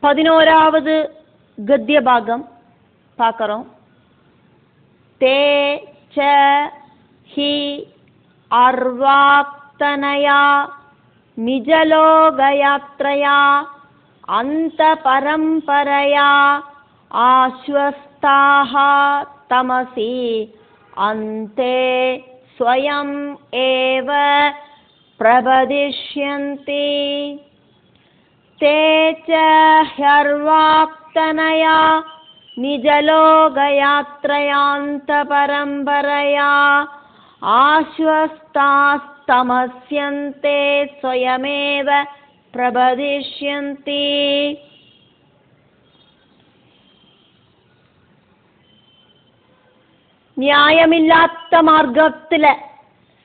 11வது கத்தியபாகம் பார்க்குறோம். தே ச ஹி அர்வாக்தனயா நிஜலோகயாத்ரயா அந்த பரம்பரயா ஆஸ்வஸ்தாஹ தமசி அந்தே ஸ்வயம் ஏவ பிரபதிஷ்யந்தி. தே ச ஹ்யர்வாக்தனயா நிஜலோகயாத்ரயாந்த பரம்பரயா ஆஸ்வஸ்தாஸ்தமஸ்யந்தே ஸ்வயமேவ பிரபதிஷ்யந்தி. நியாயமில்லாத மார்க்கத்தில்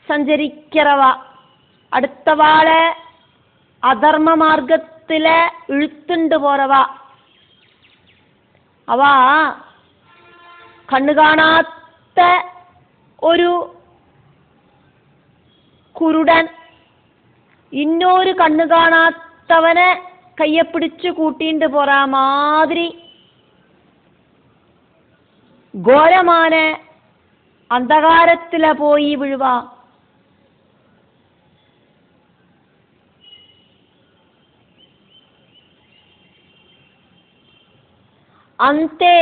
சஞ்சரிக்கிறவா, அடுத்தவாளை அதர்ம மார்க்கத்தில் இழுத்துண்டு போறவா, அவ കണ്ണു കാണാത്ത ഒരു കുരുടൻ இன்னொரு കണ്ണു കാണാത്തവനെ കയ്യെ പിടിച്ചു കൂട്ടിണ്ട് പോറ മാതിരി ഘോരமான അന്ധകാരത്തില പോയി വീഴുക. അന്തേ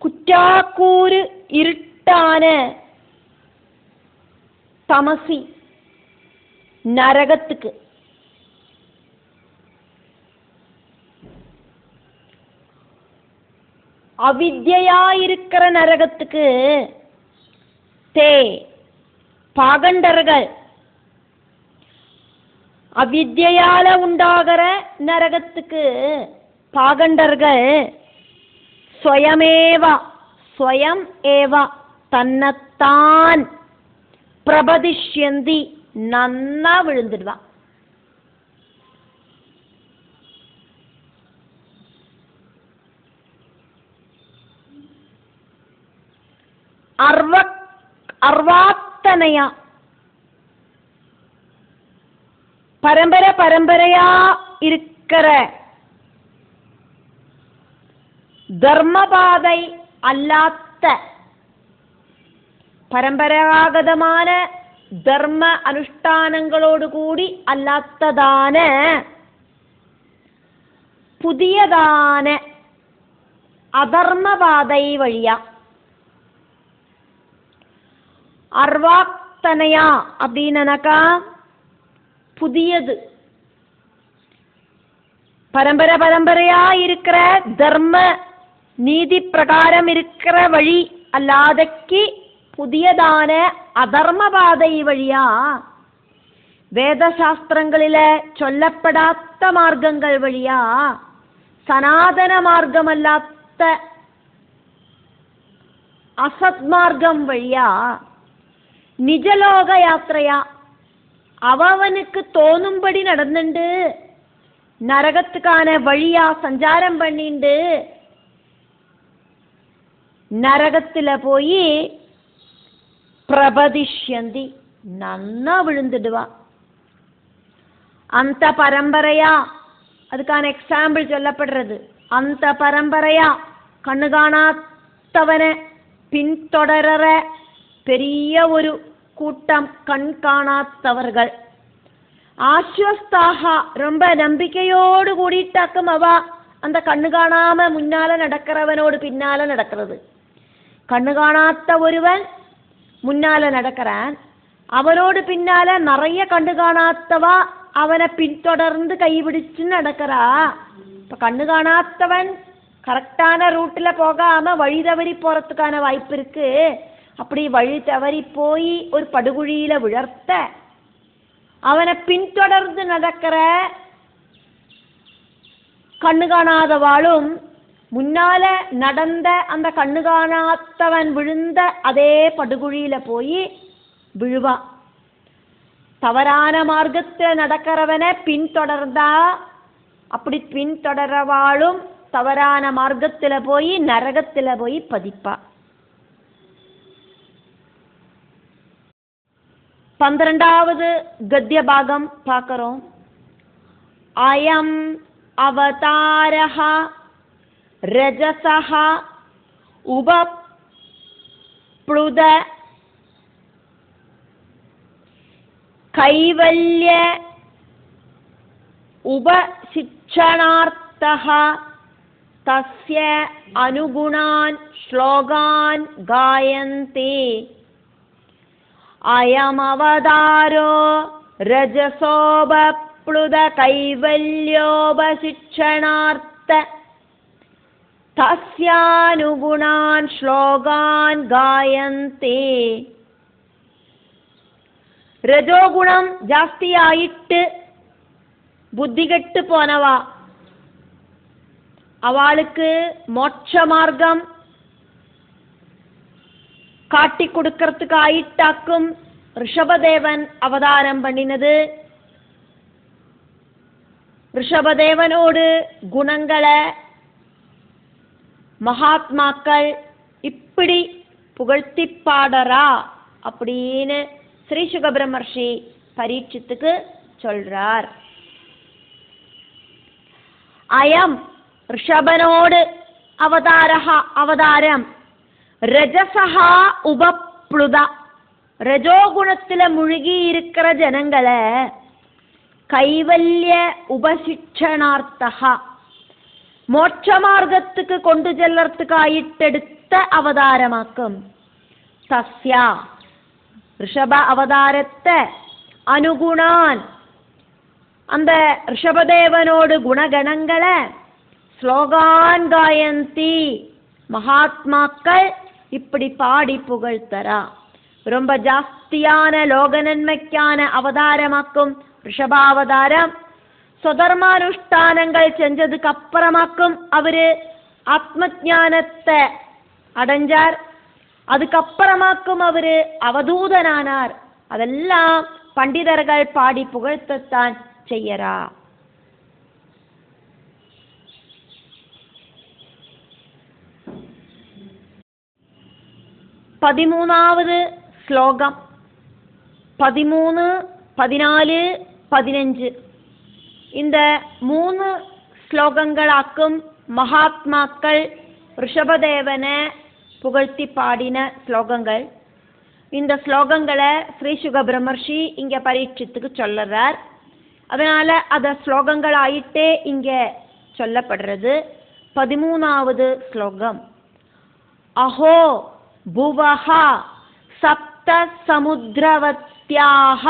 കുറ്റാക്കൂര് ഇരുട്ടാണ്, തമസി നരകത്തുക്ക്. அவித்யாயிருக்கிற நரகத்துக்கு தே பாகண்டர்கள், அவித்யால உண்டாகிற நரகத்துக்கு பாகண்டர்கள் ஸ்வயமேவா ஸ்வயம் ஏவா தன்னைத்தான் பிரபதிஷ்யந்தி நன்னா விழுந்துடுவா. அர்வாக்தனையா பரம்பரையா இருக்கிற தர்மபாதை அல்லாத்த, பரம்பராகதமான தர்ம அனுஷ்டானங்களோடு கூடி அல்லாத்ததான புதியதான அதர்மபாதை வழியா. அர்வாக்தனையா அப்படின்னாக்கா புதியது, பரம்பரையா இருக்கிற தர்ம நீதி பிரகாரம் இருக்கிற வழி அல்லாதக்கு புதியதான அதர்மபாதை வழியா வேதசாஸ்திரங்களில சொல்லப்படாத மார்க்கங்கள் வழியா சனாதன மார்க்கமல்லாத்த அசத் மார்க்கம் வழியா நிஜலோக யாத்திரையா அவனுக்கு தோணும்படி நடந்துண்டு நரகத்துக்கான வழியா சஞ்சாரம் பண்ணிண்டு நரகத்துல போய் பிரபதிஷ்யந்தி நன்னா விழுந்துடுவா. அந்த பரம்பரையா அதுக்கான எக்ஸாம்பிள் சொல்லப்படுறது. அந்த பரம்பரையா கண்ணு காணாத்தவனை பின்தொடர பெரிய ஒரு கூட்டம், கண் காணாத்தவர்கள். ஆஸ்வஸ்தாக ரொம்ப நம்பிக்கையோடு கூடிட்டாக்கும் அவ அந்த கண்ணு காணாம முன்னால நடக்கிறவனோடு பின்னால நடக்கிறது. கண்ணு காணாத்த ஒருவன் முன்னால நடக்கிறான், அவனோடு பின்னால நிறைய கண்ணு காணாத்தவா அவனை பின்தொடர்ந்து கைபிடிச்சு நடக்கிறா. இப்ப கண்ணு காணாத்தவன் கரெக்டான ரூட்ல போகாம வழி தவறி போறதுக்கான வாய்ப்பு இருக்கு. அப்படி வழி தவறி போய் ஒரு படுகுழியில விழர்த்த அவனை பின்தொடர்ந்து நடக்கிற கண்ணு காணாதவாளும் முன்னால நடந்த அந்த கண்ணு காணாத்தவன் விழுந்த அதே படுகுழியில போய் விழுவா. தவறான மார்க்கத்தில் நடக்கிறவனை பின்தொடர்ந்தா அப்படி பின்தொடரவாளும் தவறான மார்க்கத்துல போய் நரகத்துல போய் பதிப்பா. 12வது கத்திய பாகம் பார்க்கிறோம். அயம் அவதாரஹ ரஜசஹ உபப்ளுத கைவல்ய உபசிக்ஷணார்த்தஹ தஸ்ய அனுகுணான் ஸ்லோகான் காயந்தே. அயம் அவதாரோ ரஜசோபப்ளுத கைவல்யோபசிக்ஷணார்த்த தஸ்யானுகுணான் ஸ்லோகான் காயந்தே. ரஜோகுணம் ஜாஸ்தியாயிட்டு புத்திகெட்டு போனவா, அவளுக்கு மோட்ச மார்க்கம் காட்டி கொடுக்கறதுக்கு ஆயிட்டாக்கும் ரிஷபதேவன் அவதாரம் பண்ணினது. ரிஷபதேவனோடு குணங்களை மகாத்மாக்கள் இப்படி புகழ்த்தி பாடறா அப்படின்னு ஸ்ரீ சுகபிரமர்ஷி பரீட்சித்துக்கு சொல்றார். அயம் ரிஷபனோடு அவதாரம் ரஜசஹா உபப்ளுதா, ரஜோகுணத்துல முழுகி இருக்கிற ஜனங்களை கைவல்ய உபசிக்ஷணார்த்தா, மோட்ச மார்க்கத்துக்கு கொண்டு செல்லறதுக்கு ஆயிட்டெடுத்த அவதாரமாக்கும். தஸ்யா ரிஷப அவதாரத்தை அனுகுணான், அந்த ரிஷபதேவனோடு குணகணங்களை ஸ்லோகான் காயந்தி, மகாத்மாக்கள் இப்படி பாடி புகழ்த்தரா. ரொம்ப ஜாஸ்தியான லோக நன்மைக்கான அவதாரமாக்கும் ரிஷபாவதாரம். சுதர்மானுஷ்டானங்கள் செஞ்சதுக்கு அப்புறமாக்கும் அவரு ஆத்ம ஞானத்தை அடைஞ்சார். அதுக்கப்புறமாக்கும் அவரு அவதூதனானார். அதெல்லாம் பண்டிதர்கள் பாடி புகழ்த்தத்தான் செய்யறா. பதிமூணாவது ஸ்லோகம் 13, 14, 15 இந்த 3 ஸ்லோகங்களாக்கும் மகாத்மாக்கள் ரிஷபதேவனை புகழ்த்தி பாடின ஸ்லோகங்கள். இந்த ஸ்லோகங்களை ஸ்ரீ சுகபிரமர்ஷி இங்க பரீட்சித்துக்கு சொல்லறார். அதனால அத ஸ்லோகங்கள் ஆயிட்டே இங்க சொல்லப்படுறது. 13வது ஸ்லோகம். அஹோ புவஹ சப்த சமுத்ரவத்யாஹ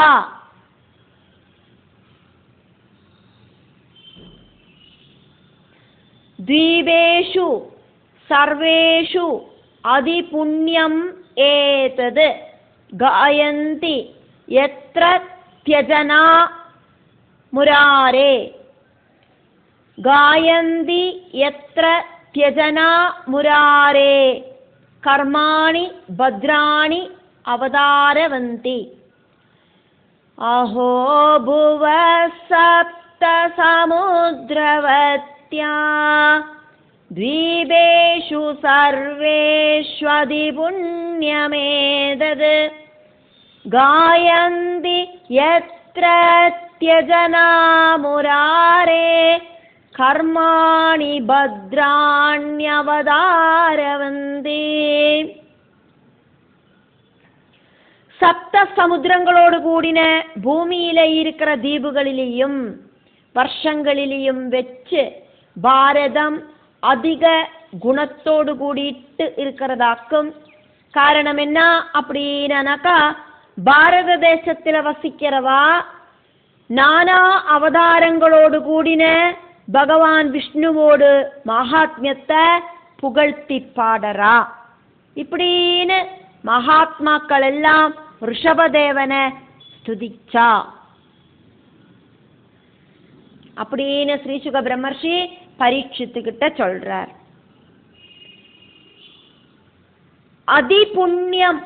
द्वीपेषु सर्वेषु अधिपुण्यम् एतद् गायन्ति यत्र त्यजना मुरारे. गायन्ति यत्र त्यजना मुरारे कर्माणि भद्राणि अवतारवन्ति. अहो भुव सप्त समुद्रवत् द्वीपेषु सर्वेष्वधिपुण्यमेतद् गायन्ति यत्र त्यजना मुरारे कर्माणि भद्राण्यवतारवन्ति. சப்த சமுத்திரங்களோடு கூடின பூமியில இருக்கிற தீபுகளிலேயும் வருஷங்களிலேயும் வச்சு பாரதம் அதிக குணத்தோடு கூடிட்டு இருக்கிறதாக்கும். காரணம் என்ன அப்படின்னாக்கா, பாரத தேசத்துல வசிக்கிறவா நானா அவதாரங்களோடு கூடின பகவான் விஷ்ணுவோடு மகாத்மியத்தை புகழ்த்தி பாடறா. இப்படின்னு மகாத்மாக்கள் எல்லாம் ரிஷபதேவனை ஸ்துதிச்சா அப்படின்னு ஸ்ரீ சுக பிரம்மர்ஷி பரீட்சித்துக்கிட்ட சொல்றார். அதி புண்ணியம்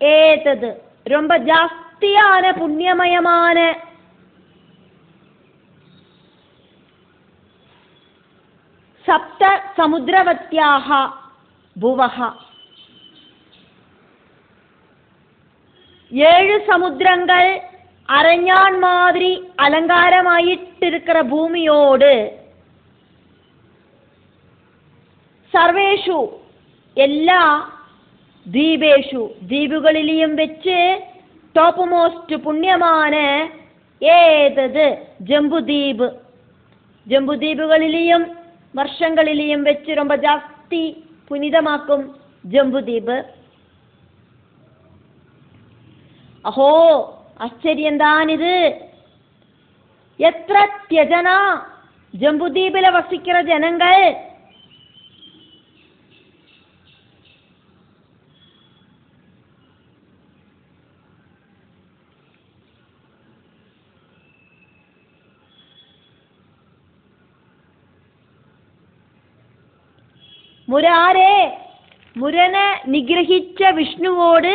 ஏதது, ரொம்ப ஜாஸ்தியான புண்ணியமயமான சப்த சமுத்திரவத்யாக புவஹா, 7 சமுத்திரங்கள் அரஞ்சான் மாதிரி அலங்காரமாயிட்டு இருக்கிற பூமியோடு സർവേഷു എല്ലാ ദ്വീപേഷു ദ്വീപുകളിലെയും വെച്ച് ടോപ്പ് മോസ്റ്റ് പുണ്യമാണ് ഏതത് ജംബുദ്വീപ്. ജംബുദ്വീപുകളിലെയും വർഷങ്ങളിലെയും വെച്ച് ரொம்ப ஜாஸ்தி புனிதமாக்கும் ജംബുദ്വീപ്. അഹോ ആശ്ചര്യന്താനിത്, എത്ര ത്യജന ജംബുദ്വീപിലെ വസിക്കുന്ന ജനങ്ങൾ മുരാരെ മുരനെ നിഗ്രഹിച്ച വിഷ്ണുവോട്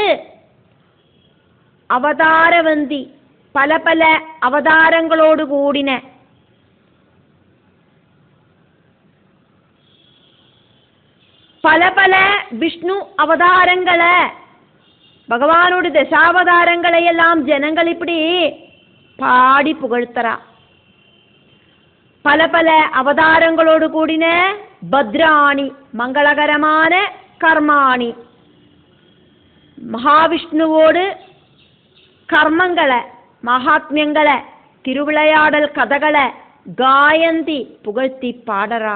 അവതാരവന്തി പല പല അവതാരങ്ങളോട് കൂടിനെ പല പല വിഷ്ണു അവതാരങ്ങളെ ഭഗവാനോട് ദശാവതാരങ്ങളെയെല്ലാം ജനങ്ങൾ ഇപ്പടി പാടി പുകഴ്ത്തറ. പല പല അവതാരങ്ങളോട് കൂടിനെ ഭദ്രാണി മംഗളകരமான കർമാണി മഹാവിഷ്ണുവോട് കർമ്മങ്ങളെ മഹാത്മ്യങ്ങളെ തിരുവിളയാടൽ കഥകളെ ഗായന്തി പുകഴ്ത്തി പാടറ.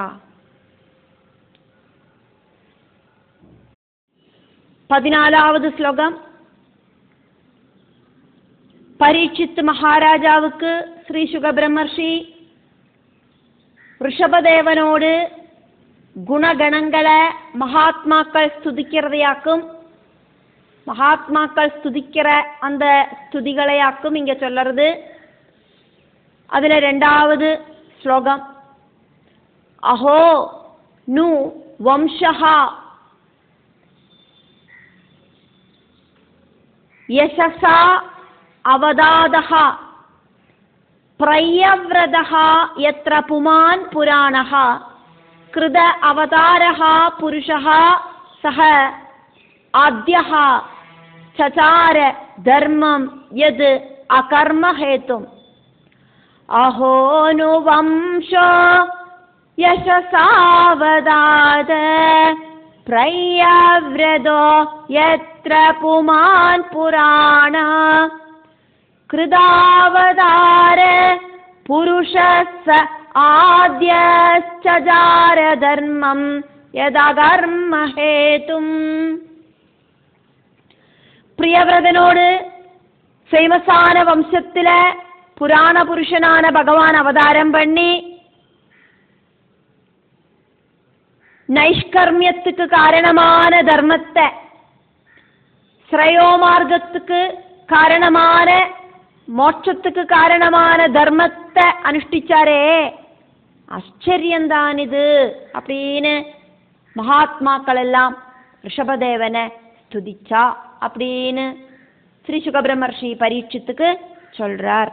14வது ശ്ലോകം. പരീക്ഷിത്ത് മഹാരാജാവുക്ക് ശ്രീ ശുകബ്രഹ്മർഷി ഋഷഭദേവനോട് குணகணங்களை மகாத்மாக்கள் ஸ்துதிக்கிறதையாக்கும், மகாத்மாக்கள் ஸ்துதிக்கிற அந்த ஸ்துதிகளையாக்கும் இங்க சொல்றது. அதுல 2வது ஸ்லோகம். அஹோ நு வம்சஹா யசசா அவதாதஹ பிரயவ்ரதஹ யத்ர புமான் புராணஹ கிருத அவதாரஹ புருஷஹ சஹ ஆத்யஹ சசார தர்மம் யத் அகர்ம ஹேதும். அஹோ நு வம்சோ யசசாவதாத பிரயவ்ரதோ யத்ர புமான் புராண கிருதாவதார புருஷஸ்ஸ ஆத்யஸ்சஜார தர்மம் யதகர்ம ஹேதும். பிரியவிரதனோடு ஃபேமஸான வம்சத்துல புராண புருஷனான பகவான் அவதாரம் பண்ணி நைஷ்கர்மியத்துக்கு காரணமான தர்மத்தை, ஸ்ரேயோமார்க்கத்துக்கு காரணமான மோட்சத்துக்கு காரணமான தர்மத்தை அனுஷ்டிச்சாரே, ஆச்சரியந்தான் இது அப்படின்னு மகாத்மாக்கள் எல்லாம் ரிஷபதேவனை ஸ்துதிச்சா அப்படின்னு ஸ்ரீ சுகபிரமர்ஷி பரீட்சித்துக்கு சொல்றார்.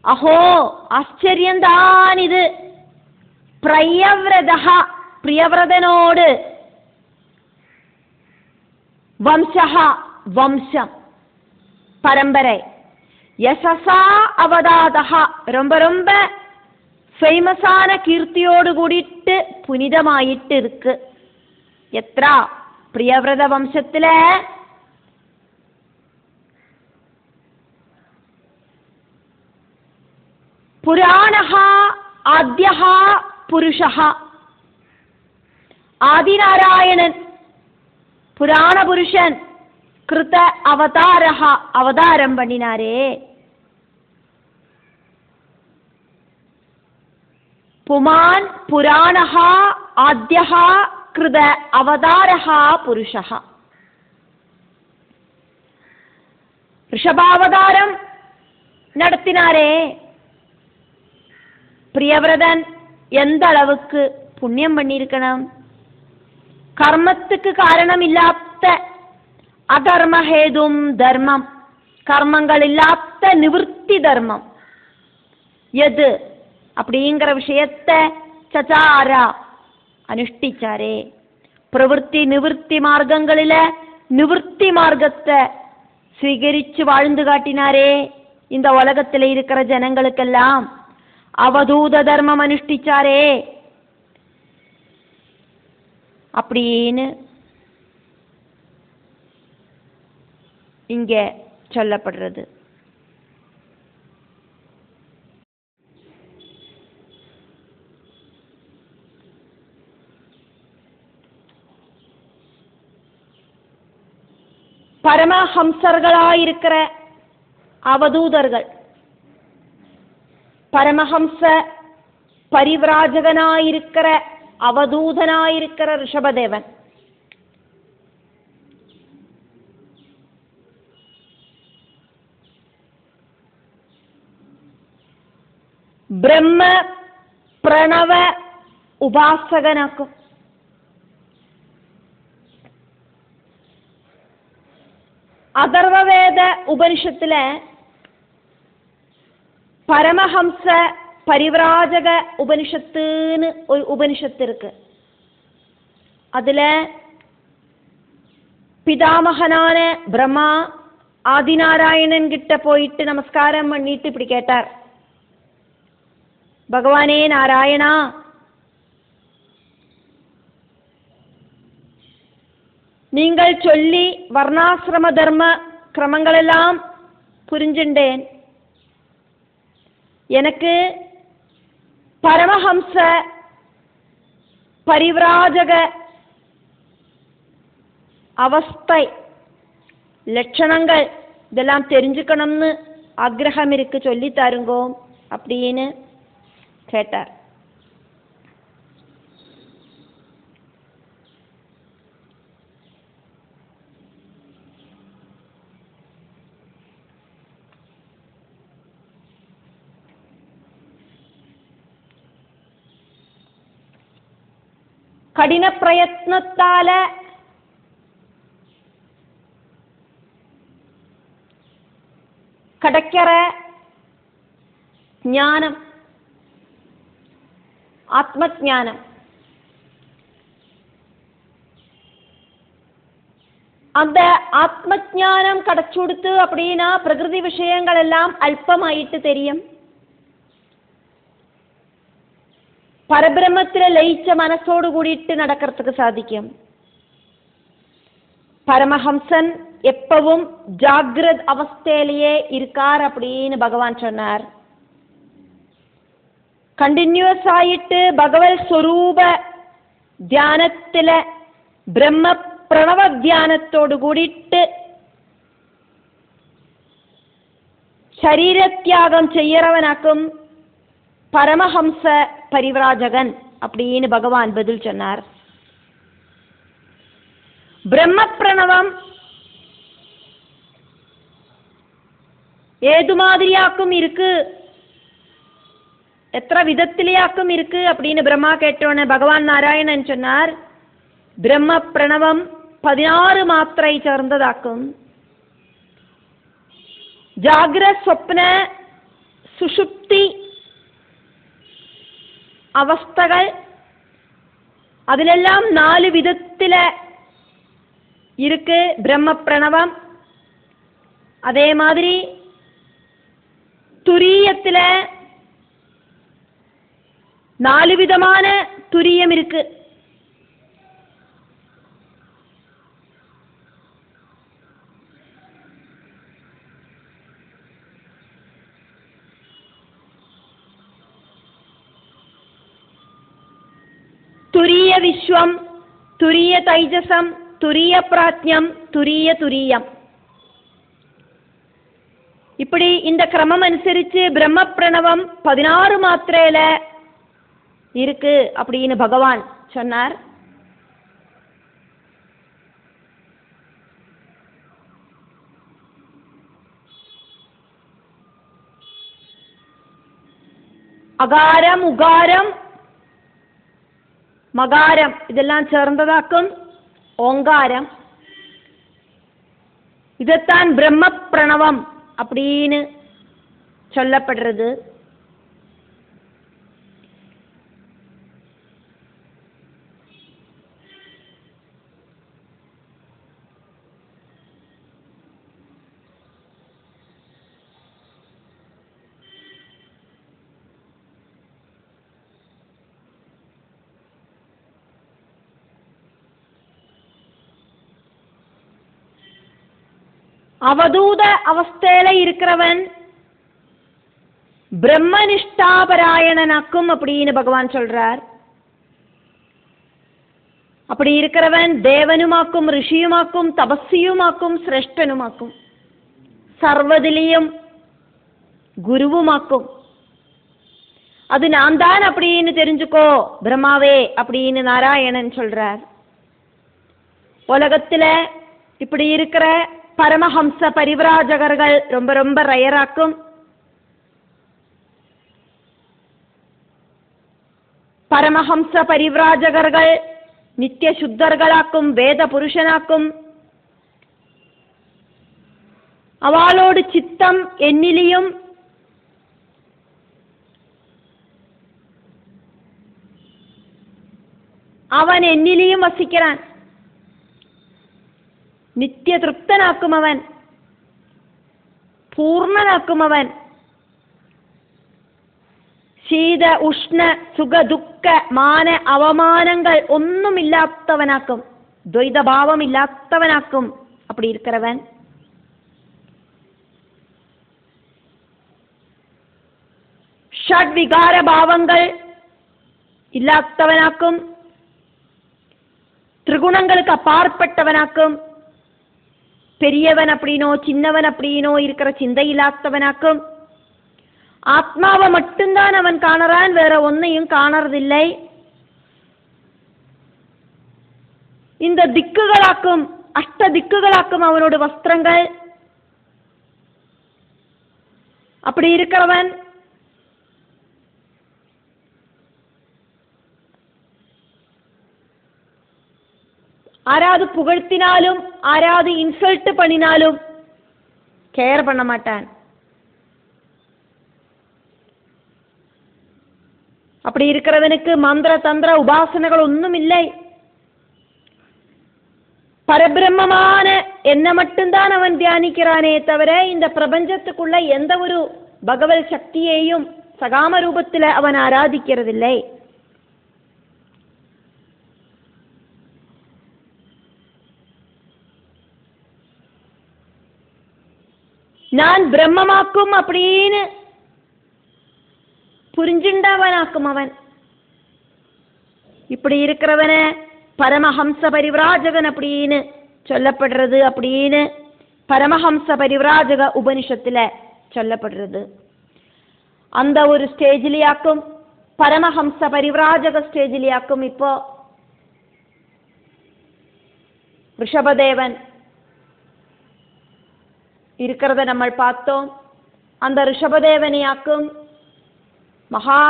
அஹோ ஆச்சரியந்தான் இது. பிரயவ்ரதஹா பிரியவிரதனோடு வம்சஹா வம்சம் பரம்பரை யசசா அவதாதஹா ரொம்ப ரொம்ப ஃபேமஸான கீர்த்தியோடு கூடிட்டு புனிதமாயிட்டு இருக்கு. எத்ரா பிரியவிரத வம்சத்துல புராணஹா ஆத்யஹா புருஷஹா ஆதிநாராயணன் புராண புருஷன் கிருத அவதாரஹா அவதாரம் பண்ணினாரே. புமான் புராணஹா ஆத்யஹா கிருத அவதாரஹா புருஷஹா. ரிஷபாவதாரம் நடத்தினாரே. பிரியவிரதன் எந்த அளவுக்கு புண்ணியம் பண்ணியிருக்கணும். கர்மத்துக்கு காரணம் இல்லாத அகர்மஹேதும் தர்மம், கர்மங்கள் இல்லாத நிவர்த்தி தர்மம் எது அப்படிங்கிற விஷயத்தை சச்சாரா அனுஷ்டிச்சாரே. பிரவൃத்தி நிவர்த்தி மார்க்கங்களில நிவர்த்தி மார்க்கத்தை ஸ்வீகரிச்சு வாழ்ந்து காட்டினாரே இந்த உலகத்தில் இருக்கிற ஜனங்களுக்கெல்லாம். அவதூத தர்மம் அனுஷ்டிச்சாரே அப்படின்னு இங்கே சொல்லப்படுறது. பரமஹம்சர்களாயிருக்கிற அவதூதர்கள், பரமஹம்ச பரிவிராஜகனாயிருக்கிற அவதூதனாயிருக்கிற ரிஷபதேவன், பிரம்ம பிரணவ உபாசகனாக்கும் அதர்வவேத உபனிஷத்துல பரமஹம்ச பரிவிராஜக உபனிஷத்துன்னு ஒரு உபனிஷத்து இருக்கு. அதுல பிதாமகனான பிரம்மா ஆதிநாராயணன் கிட்ட போயிட்டு நமஸ்காரம் பண்ணிட்டு இப்படி கேட்டார், பகவானே நாராயணா, நீங்கள் சொல்லி வர்ணாசிரம தர்ம கிரமங்களெல்லாம் புரிஞ்சுண்டேன். எனக்கு பரமஹம்ச பரிவிராஜக அவஸ்தை லட்சணங்கள் இதெல்லாம் தெரிஞ்சுக்கணும்னு ஆக்ரகம் இருக்கு, சொல்லி தருங்கோ அப்படின்னு கேட்டார். கடின பிரயத்னத்தால கிடைக்கிற ஞானம் ஆத்ம ஞானம், அந்த ஆத்ம ஞானம் கிடைச்சுடுத்து அப்படின்னா பிரகிருதி விஷயங்கள் எல்லாம் அல்பமாயிட்டு தெரியும். பரபிரமத்துல லயிச்ச மனசோடு கூடிட்டு நடக்கிறதுக்கு சாதிக்கும். பரமஹம்சன் எப்பவும் ஜாகிரத் அவஸ்தையிலேயே இருக்கார் அப்படின்னு பகவான் சொன்னார். கண்டினியூஸ் ஆயிட்டு பகவத் ஸ்வரூப தியானத்துல பிரம்ம பிரணவ தியானத்தோடு கூடிட்டு சரீர தியாகம் செய்யறவனாக்கும் பரமஹம்ச பரிவிராஜகன் அப்படின்னு பகவான் பதில் சொன்னார். பிரம்ம பிரணவம் ஏது மாதிரியாக்கும் இருக்கு, எത്ര விதத்திலேயாக்கும் இருக்கு அப்படின்னு பிரம்மா கேட்டோன்னு பகவான் நாராயணன் சொன்னார், பிரம்ம பிரணவம் 16 மாத்திரை சேர்ந்ததாக்கும். ஜாகிரத் சொப்ன சுஷுப்தி அவஸ்தകൾ அதிலெல்லாம் 4 விதத்தில் இருக்கு பிரம்ம பிரணவம். அதே மாதிரி துரியத்தில் 4 விதமான துரியம் இருக்கு. துரிய விஸ்வம், துரிய தைஜசம், துரிய பிராஜ்யம், துரிய துரியம். இப்படி இந்த கிரமம் அனுசரிச்சு பிரம்ம பிரணவம் 16 மாத்திரையில இருக்கு அப்படின்னு பகவான் சொன்னார். அகாரம், உகாரம், மகாரம் இதெல்லாம் சேர்ந்ததாக்கும் ஓங்காரம். இதைத்தான் பிரம்ம பிரணவம் அப்படின்னு சொல்லப்படுறது. அவதூத அவஸ்தையில இருக்கிறவன் பிரம்மனிஷ்டாபராயணனாக்கும் அப்படின்னு பகவான் சொல்றார். அப்படி இருக்கிறவன் தேவனுமாக்கும், ரிஷியுமாக்கும், தபஸ்வியுமாக்கும், சிரேஷ்டனுமாக்கும், சர்வதிலையும் குருவுமாக்கும். அது நான் தான் அப்படின்னு தெரிஞ்சுக்கோ பிரம்மாவே அப்படின்னு நாராயணன் சொல்றார். உலகத்துல இப்படி இருக்கிற பரமஹம்ச பரிவிராஜகர்கள் ரொம்ப ரொம்ப ரயராக்கும். பரமஹம்ச பரிவிராஜகர்கள் நித்திய சுத்தர்களாக்கும், வேத புருஷனாக்கும். அவளோடு சித்தம் என்னிலையும் அவன் என்னிலையும் வசிக்கிறான். நித்திய திருப்தனாக்கும் அவன், பூர்ணனாக்கும் அவன். ശീത ഉഷ്ണ സുഖ ദുഃഖ മാന അവമാനങ്ങൾ ഒന്നുമില്ലാത്തവനാക്കും, ദ്വൈതഭാവമില്ലാത്തവനാക്കും. அப்படி இருக்கிறவன் ஷட்விகார பாவங்கள் இல்லாதவனாக்கும், திரிகுணங்களுக்கு அப்பாற்பட்டவனாக்கும், பெரியவன் அப்படினோ சின்னவன் அப்படினோ இருக்கிற சிந்தை இல்லாதவனாக்கும். ஆத்மாவை மட்டும்தான் அவன் காணறான், வேற ஒன்னையும் காணறதில்லை. இந்த திக்குகளாக்கும், அஷ்ட திக்குகளாக்கும் அவனோட வஸ்திரங்கள். அப்படி இருக்கிறவன் ஆராது புகழ்த்தினாலும் ஆராது இன்சல்ட் பண்ணினாலும் கேர் பண்ண மாட்டான். அப்படி இருக்கிறவனுக்கு மந்திர தந்திர உபாசனைகள் ஒன்றும் இல்லை. பரபிரம்மமான என்ன மட்டும்தான் அவன் தியானிக்கிறானே தவிர இந்த பிரபஞ்சத்துக்குள்ள எந்த ஒரு பகவத் சக்தியையும் சகாம ரூபத்தில் அவன் ஆராதிக்கிறதில்லை. நான் பிரம்மமாக்கும் அப்படின்னு புரிஞ்சுண்டவனாக்கும் அவன். இப்படி இருக்கிறவன பரமஹம்ச பரிவிராஜகன் அப்படின்னு சொல்லப்படுறது, அப்படின்னு பரமஹம்ச பரிவிராஜக உபனிஷத்துல சொல்லப்படுறது. அந்த ஒரு ஸ்டேஜிலேயாக்கும், பரமஹம்ச பரிவிராஜக ஸ்டேஜிலேயாக்கும் இப்போ ரிஷபதேவன் இருக்கிறத நம்ம பார்த்தோம். அந்த ரிஷபதேவனையாக்கும் மகா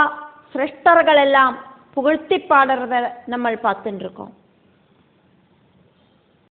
சிரேஷ்டர்கள் எல்லாம் புகழ்த்தி பாடுறத நம்ம பார்த்துட்டு இருக்கோம்.